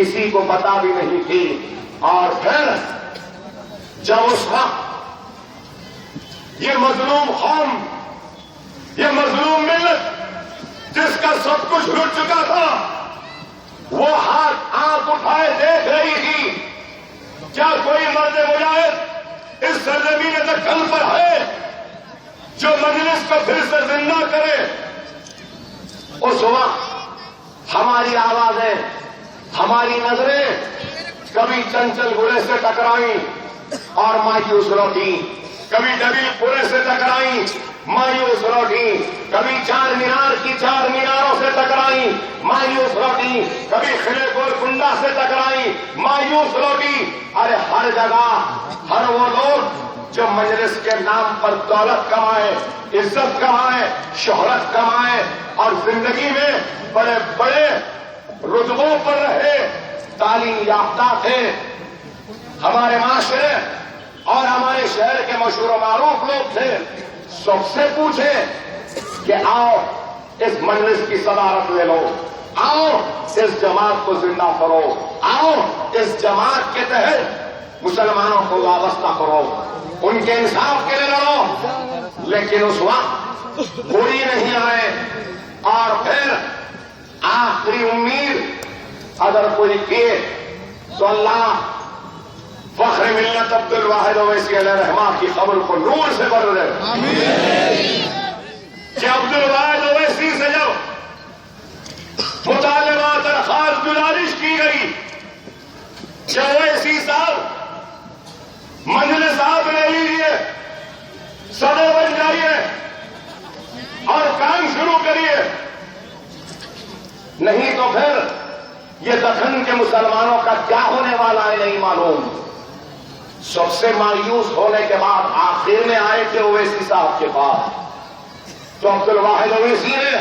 کسی کو پتا بھی نہیں تھی. اور پھر جب اس وقت یہ مظلوم قوم، یہ مظلوم ملت جس کا سب کچھ لٹ چکا تھا، وہ آنکھ اٹھائے دیکھ رہی تھی کیا کوئی مرد مجاہد اس سرزمین دکن پر ہے جو مجلس کو پھر سے زندہ کرے. اس وقت ہماری آوازیں، ہماری نظریں کبھی چنچل گڑے سے ٹکرائیں اور مایوس لوٹی، کبھی ڈبی پورے سے ٹکرائیں مایوس لوٹی، کبھی چار مینار کی چار میناروں سے ٹکرائیں مایوس لوٹی، کبھی قلعے گولکنڈہ سے ٹکرائیں مایوس لوٹی. ارے ہر جگہ ہر وہ لوگ جو مجلس کے نام پر دولت کمائے، عزت کمائے، شہرت کمائے اور زندگی میں بڑے بڑے رتبوں پر رہے، تعلیم یافتہ تھے، ہمارے معاشرے اور ہمارے شہر کے مشہور و معروف لوگ تھے، سب سے پوچھے کہ آؤ اس مجلس کی صدارت لے لو، آؤ اس جماعت کو زندہ کرو، آؤ اس جماعت کے تحت مسلمانوں کو وابستہ کرو، ان کے انصاف کے لیے لڑو. لیکن اس وقت کوئی نہیں آئے. اور پھر آخری امید اگر کوئی کیے تو اللہ فخر ملت عبد الواحد اویسی علیہ رحمہ کی قبر کو نور سے بھر دے. کہ عبد الواحد اویسی سے جب مطالبہ درخواست گزارش کی گئی کہ اویسی صاحب مجلس آپ لے لیجیے، صدر بن جائیے اور کام شروع کریے، نہیں تو پھر یہ دکن کے مسلمانوں کا کیا ہونے والا ہے نہیں معلوم. سب سے مایوس ہونے کے بعد آخر میں آئے تھے اویسی صاحب کے پاس، تو عبد الواحد اویسی نے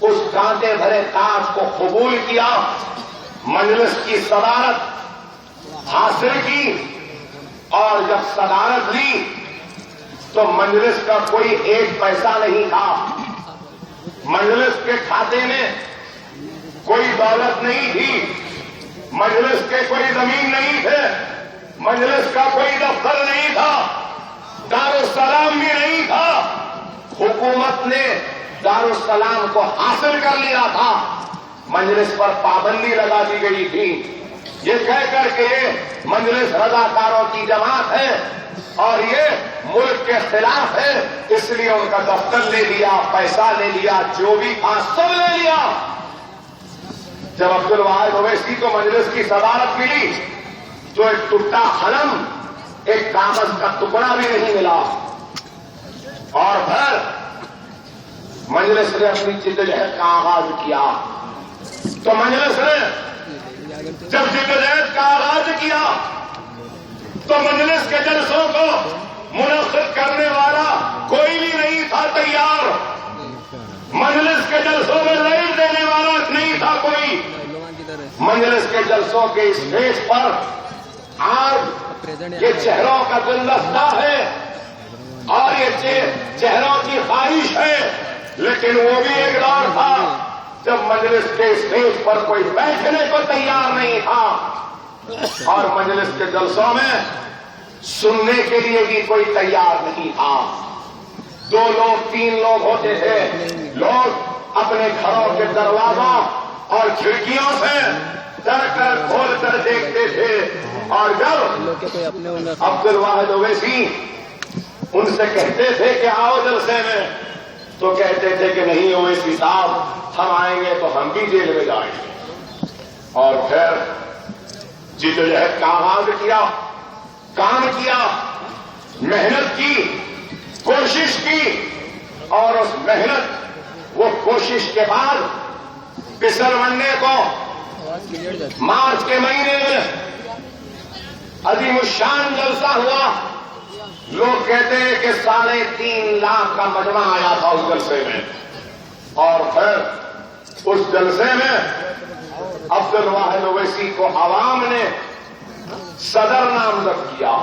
اس کانٹے بھرے تاج کو قبول کیا، مجلس کی صدارت حاصل کی. اور جب صدارت لی تو مجلس کا کوئی ایک پیسہ نہیں تھا، مجلس کے کھاتے میں کوئی دولت نہیں تھی، مجلس کے کوئی زمین نہیں تھے، مجلس کا کوئی دفتر نہیں تھا، دارالسلام بھی نہیں تھا. حکومت نے دارالسلام کو حاصل کر لیا تھا، مجلس پر پابندی لگا دی گئی تھی یہ کہہ کر کے یہ مجلس رضاکاروں کی جماعت ہے اور یہ ملک کے خلاف ہے، اس لیے ان کا دفتر لے لیا، پیسہ لے لیا، جو بھی تھا سب لے لیا. جب عبد الواحد اویسی کو مجلس کی صدارت ملی تو ایک ٹوٹا قلم، ایک کاغذ کا ٹکڑا بھی نہیں ملا. اور پھر مجلس نے اپنی جدوجہد کا آغاز کیا. تو مجلس نے جب جدوجہد کا آغاز کیا تو مجلس کے جلسوں کو منعقد کرنے والا کوئی بھی نہیں تھا تیار، مجلس کے جلسوں میں لائٹ دینے والا نہیں تھا کوئی. مجلس کے جلسوں کے اسٹیج پر آج یہ چہروں کا گلدستہ ہے اور یہ چہروں کی خواہش ہے، لیکن وہ بھی ایک دور تھا جب مجلس کے اسٹیج پر کوئی بیٹھنے کو تیار نہیں تھا اور مجلس کے جلسوں میں سننے کے لیے بھی کوئی تیار نہیں تھا. 2 لوگ 3 لوگ ہوتے تھے، لوگ اپنے گھروں کے دروازوں اور کھڑکیوں سے ڈر کر کھول کر دیکھتے تھے. اور جب عبد الواحد اویسی ان سے کہتے تھے کہ آؤ جلسے میں تو کہتے تھے کہ نہیں اویسی صاحب، ہم آئیں گے تو ہم بھی جیل میں جائیں گے. اور پھر جدوجہد کا آغاز کیا، کام کیا، محنت کی، کوشش کی. اور اس محنت، وہ کوشش کے بعد پسر منڈے کو مارچ کے مہینے میں عظیم الشان جلسہ ہوا. لوگ کہتے ہیں کہ 3.5 لاکھ کا مجمع آیا تھا اس جلسے میں. اور پھر اس جلسے میں عبد الواحد اویسی کو عوام نے صدر نامزد کیا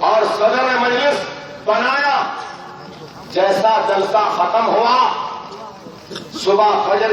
اور صدر مجلس بنایا. جیسا جلسہ ختم ہوا، صبح فجر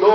2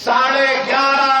11.5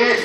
1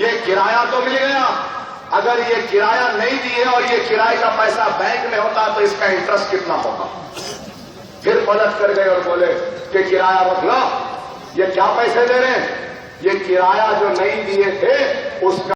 یہ کرایہ تو مل گیا، اگر یہ کرایہ نہیں دیے اور یہ کرائے کا پیسہ بینک میں ہوتا تو اس کا انٹرسٹ کتنا ہوگا؟ پھر پلٹ کر گئے اور بولے کہ کرایہ رکھ لو، یہ کیا پیسے دے رہے ہیں؟ یہ کرایہ جو نہیں دیے تھے اس کا